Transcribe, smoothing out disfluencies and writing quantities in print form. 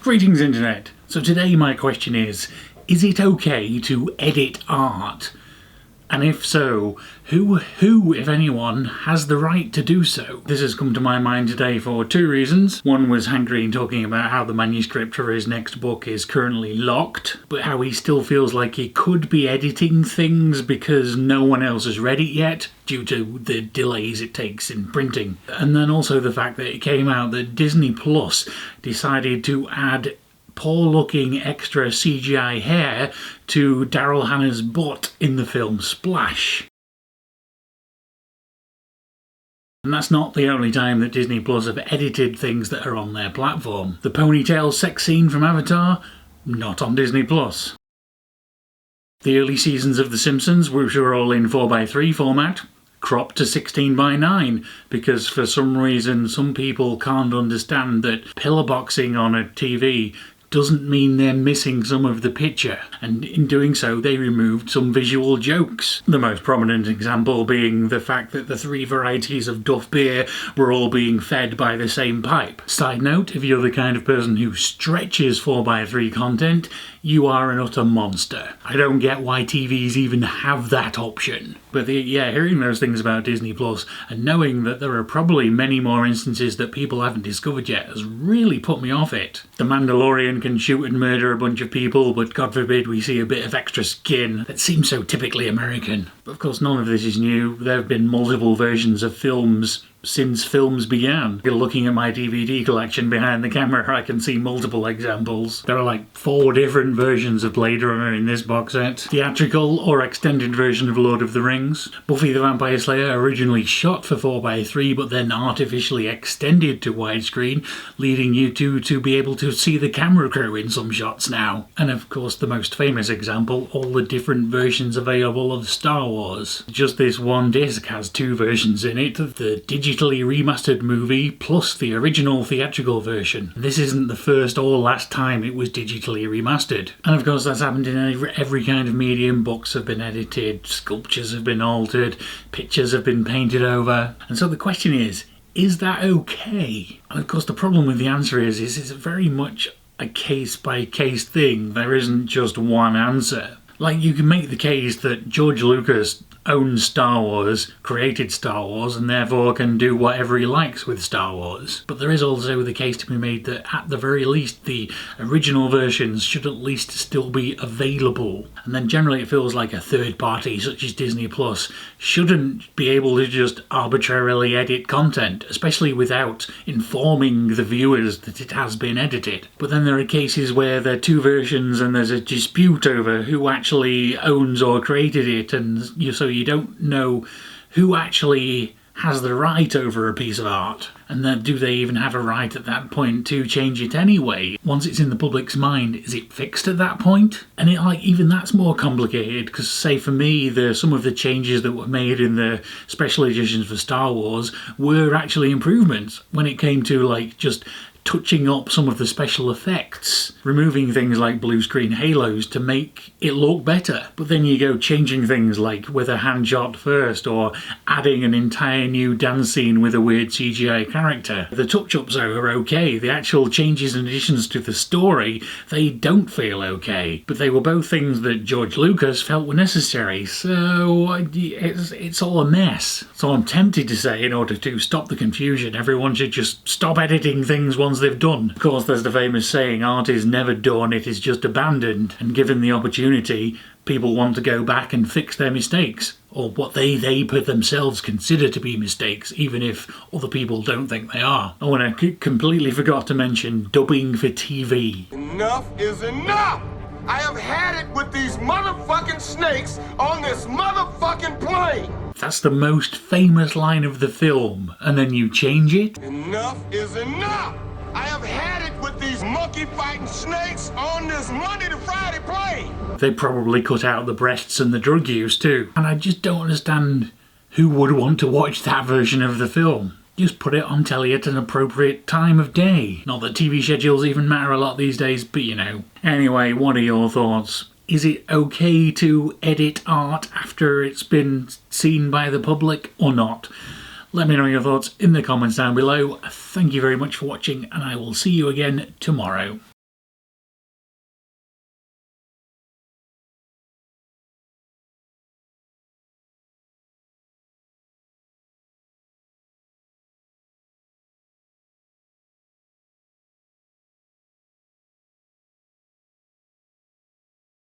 Greetings Internet! So today my question is it okay to edit art? And if so, who, if anyone, has the right to do so? This has come to my mind today for two reasons. One was Hank Green talking about how the manuscript for his next book is currently locked, but how he still feels like he could be editing things because no one else has read it yet, due to the delays it takes in printing. And then also the fact that it came out that Disney Plus decided to add poor-looking extra CGI hair to Daryl Hannah's butt in the film Splash. And that's not the only time that Disney Plus have edited things that are on their platform. The ponytail sex scene from Avatar? Not on Disney Plus. The early seasons of The Simpsons, which were all in 4:3 format, cropped to 16:9 because for some reason some people can't understand that pillar boxing on a TV doesn't mean they're missing some of the picture, and in doing so they removed some visual jokes. The most prominent example being the fact that the three varieties of Duff beer were all being fed by the same pipe. Side note, if you're the kind of person who stretches 4:3 content, you are an utter monster. I don't get why TVs even have that option. But hearing those things about Disney Plus and knowing that there are probably many more instances that people haven't discovered yet has really put me off it. The Mandalorian can shoot and murder a bunch of people, but God forbid we see a bit of extra skin. That seems so typically American. But of course none of this is new. There have been multiple versions of films since films began. Looking at my DVD collection behind the camera, I can see multiple examples. There are like 4 different versions of Blade Runner in this box set. Theatrical or extended version of Lord of the Rings. Buffy the Vampire Slayer originally shot for 4:3 but then artificially extended to widescreen, leading you to be able to see the camera crew in some shots now. And of course the most famous example, all the different versions available of Star Wars. Just this one disc has 2 versions in it, the digitally remastered movie plus the original theatrical version. This isn't the first or last time it was digitally remastered. And of course that's happened in every kind of medium. Books have been edited, sculptures have been altered, pictures have been painted over. And so the question is that okay? And of course the problem with the answer is it's very much a case-by-case thing. There isn't just one answer. Like, you can make the case that George Lucas owns Star Wars, created Star Wars, and therefore can do whatever he likes with Star Wars. But there is also the case to be made that at the very least the original versions should at least still be available. And then generally it feels like a third party such as Disney Plus shouldn't be able to just arbitrarily edit content, especially without informing the viewers that it has been edited. But then there are cases where there are 2 versions and there's a dispute over who actually owns or created it, and so you don't know who actually has the right over a piece of art. And then do they even have a right at that point to change it anyway? Once it's in the public's mind, is it fixed at that point? And even that's more complicated, because say for me, some of the changes that were made in the special editions for Star Wars were actually improvements when it came to just touching up some of the special effects, removing things like blue screen halos to make it look better. But then you go changing things like with a hand shot first, or adding an entire new dance scene with a weird CGI character. The touch-ups are okay. The actual changes and additions to the story, they don't feel okay. But they were both things that George Lucas felt were necessary, so it's all a mess. So I'm tempted to say, in order to stop the confusion, everyone should just stop editing things once they've done. Of course, there's the famous saying, art is never done, it is just abandoned. And given the opportunity, people want to go back and fix their mistakes, or what they themselves consider to be mistakes, even if other people don't think they are. Oh, and I completely forgot to mention dubbing for TV. Enough is enough! I have had it with these motherfucking snakes on this motherfucking plane! That's the most famous line of the film, and then you change it? Enough is enough! I have had it with these monkey-fighting snakes on this Monday to Friday plane! They probably cut out the breasts and the drug use too. And I just don't understand who would want to watch that version of the film. Just put it on telly at an appropriate time of day. Not that TV schedules even matter a lot these days, but you know. Anyway, what are your thoughts? Is it okay to edit art after it's been seen by the public or not? Let me know your thoughts in the comments down below. Thank you very much for watching, and I will see you again tomorrow.